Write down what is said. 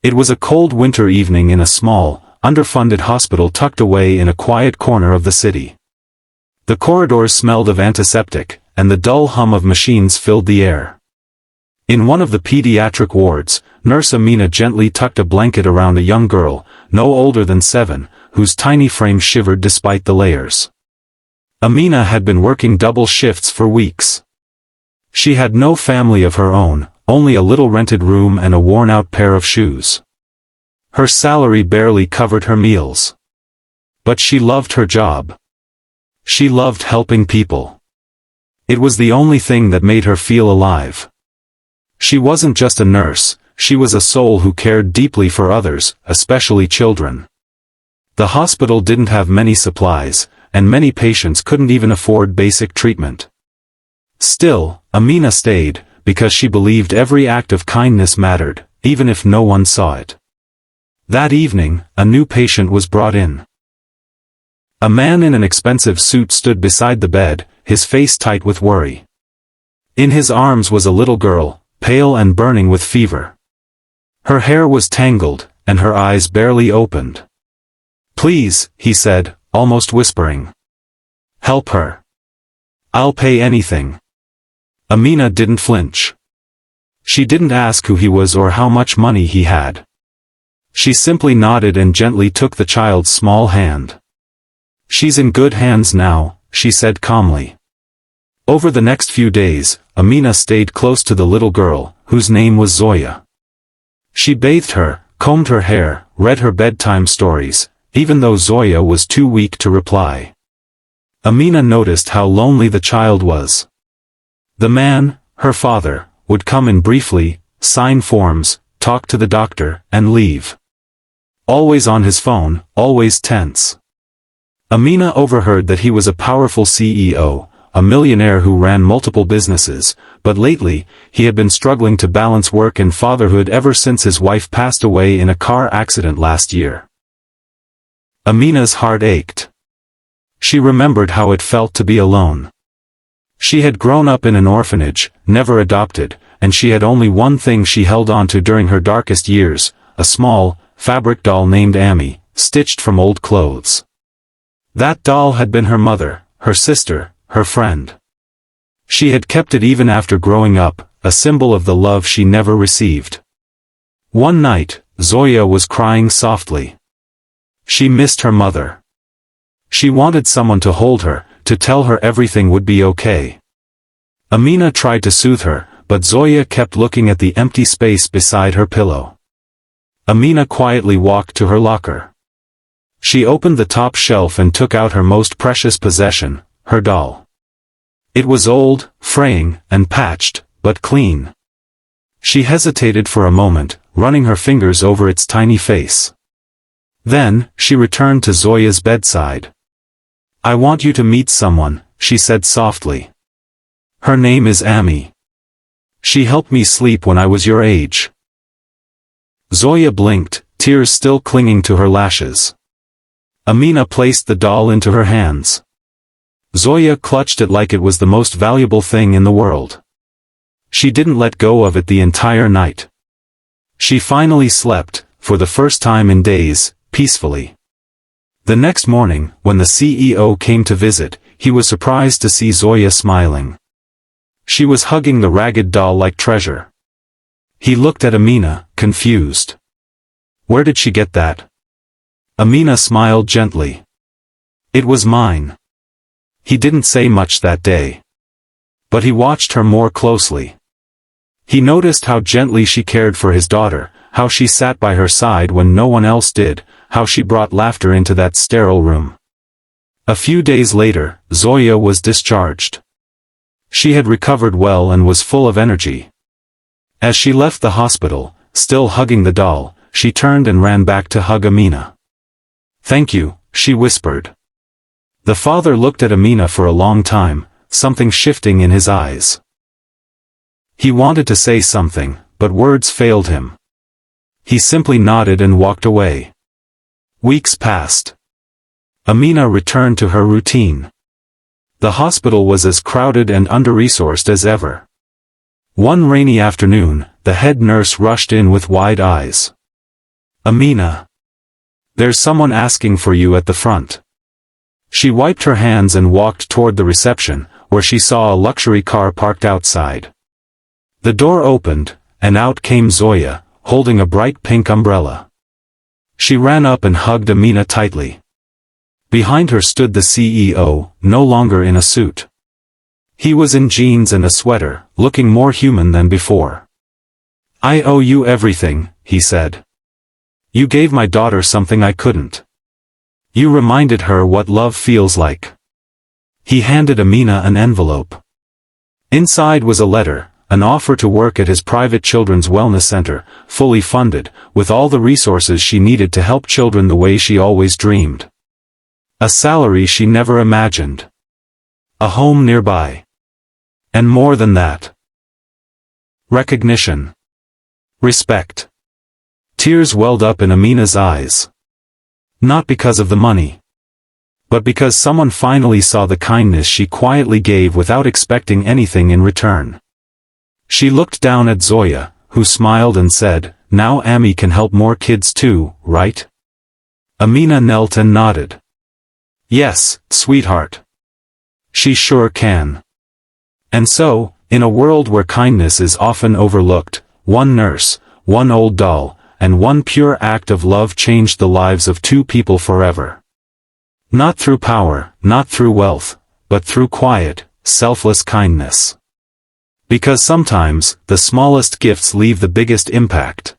It was a cold winter evening in a small, underfunded hospital tucked away in a quiet corner of the city. The corridors smelled of antiseptic, and the dull hum of machines filled the air. In one of the pediatric wards, Nurse Amina gently tucked a blanket around a young girl, no older than 7, whose tiny frame shivered despite the layers. Amina had been working double shifts for weeks. She had no family of her own, only a little rented room and a worn-out pair of shoes. Her salary barely covered her meals. But she loved her job. She loved helping people. It was the only thing that made her feel alive. She wasn't just a nurse, she was a soul who cared deeply for others, especially children. The hospital didn't have many supplies, and many patients couldn't even afford basic treatment. Still, Amina stayed, because she believed every act of kindness mattered, even if no one saw it. That evening, a new patient was brought in. A man in an expensive suit stood beside the bed, his face tight with worry. In his arms was a little girl, pale and burning with fever. Her hair was tangled, and her eyes barely opened. "Please," he said, almost whispering. "Help her. I'll pay anything." Amina didn't flinch. She didn't ask who he was or how much money he had. She simply nodded and gently took the child's small hand. "She's in good hands now," she said calmly. Over the next few days, Amina stayed close to the little girl, whose name was Zoya. She bathed her, combed her hair, read her bedtime stories, even though Zoya was too weak to reply. Amina noticed how lonely the child was. The man, her father, would come in briefly, sign forms, talk to the doctor, and leave. Always on his phone, always tense. Amina overheard that he was a powerful CEO, a millionaire who ran multiple businesses, but lately, he had been struggling to balance work and fatherhood ever since his wife passed away in a car accident last year. Amina's heart ached. She remembered how it felt to be alone. She had grown up in an orphanage, never adopted, and she had only one thing she held on to during her darkest years, a small, fabric doll named Amy, stitched from old clothes. That doll had been her mother, her sister, her friend. She had kept it even after growing up, a symbol of the love she never received. One night, Zoya was crying softly. She missed her mother. She wanted someone to hold her, to tell her everything would be okay. Amina tried to soothe her, but Zoya kept looking at the empty space beside her pillow. Amina quietly walked to her locker. She opened the top shelf and took out her most precious possession, her doll. It was old, fraying, and patched, but clean. She hesitated for a moment, running her fingers over its tiny face. Then, she returned to Zoya's bedside. "I want you to meet someone," she said softly. "Her name is Amy. She helped me sleep when I was your age." Zoya blinked, tears still clinging to her lashes. Amina placed the doll into her hands. Zoya clutched it like it was the most valuable thing in the world. She didn't let go of it the entire night. She finally slept, for the first time in days, peacefully. The next morning, when the CEO came to visit, he was surprised to see Zoya smiling. She was hugging the ragged doll like treasure. He looked at Amina, confused. "Where did she get that?" Amina smiled gently. "It was mine." He didn't say much that day. But he watched her more closely. He noticed how gently she cared for his daughter, how she sat by her side when no one else did, how she brought laughter into that sterile room. A few days later, Zoya was discharged. She had recovered well and was full of energy. As she left the hospital, still hugging the doll, she turned and ran back to hug Amina. "Thank you," she whispered. The father looked at Amina for a long time, something shifting in his eyes. He wanted to say something, but words failed him. He simply nodded and walked away. Weeks passed. Amina returned to her routine. The hospital was as crowded and under-resourced as ever. One rainy afternoon, the head nurse rushed in with wide eyes. Amina. There's someone asking for you at the front. She wiped her hands and walked toward the reception, where she saw a luxury car parked outside. The door opened, and out came Zoya, holding a bright pink umbrella. She ran up and hugged Amina tightly. Behind her stood the CEO, no longer in a suit. He was in jeans and a sweater, looking more human than before. "I owe you everything," he said. "You gave my daughter something I couldn't. You reminded her what love feels like." He handed Amina an envelope. Inside was a letter, an offer to work at his private children's wellness center, fully funded, with all the resources she needed to help children the way she always dreamed. A salary she never imagined. A home nearby. And more than that. Recognition. Respect. Tears welled up in Amina's eyes. Not because of the money. But because someone finally saw the kindness she quietly gave without expecting anything in return. She looked down at Zoya, who smiled and said, "Now Ami can help more kids too, right?" Amina knelt and nodded. "Yes, sweetheart. She sure can." And so, in a world where kindness is often overlooked, one nurse, one old doll, and one pure act of love changed the lives of two people forever. Not through power, not through wealth, but through quiet, selfless kindness. Because sometimes, the smallest gifts leave the biggest impact.